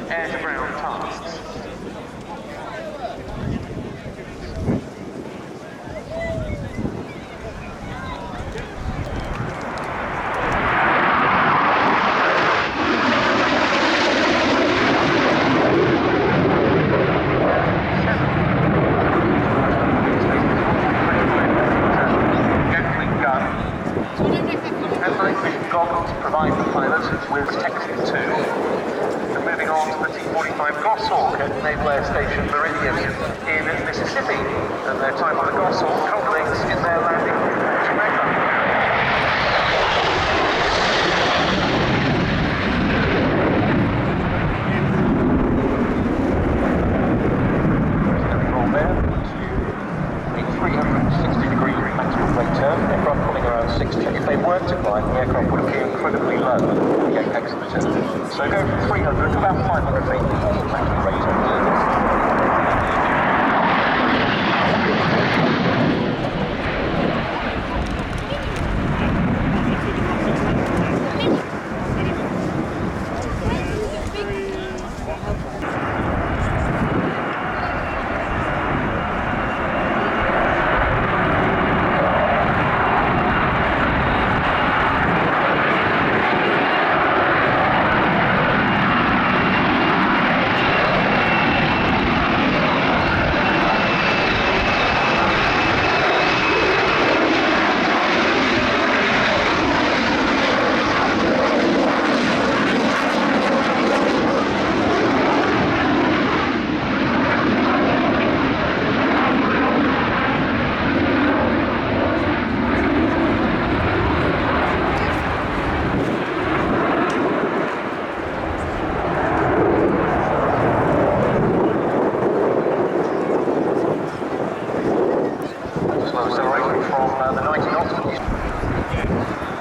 air-to-ground tasks. Goggles provide the pilots with texting to. And moving on to the T-45 Goshawk at Naval Air Station Meridian in Mississippi. And their time on the Goshawk culminates in their landing at Jamaica. Standing on there to a 360-degree maximum rate turn. Aircraft pulling around 60. If they were to climb, the aircraft would appear incredibly low at the apex of the turn. So go from 300 to about 500 feet maximum rate turn. maximum acceleration from the 90 knots.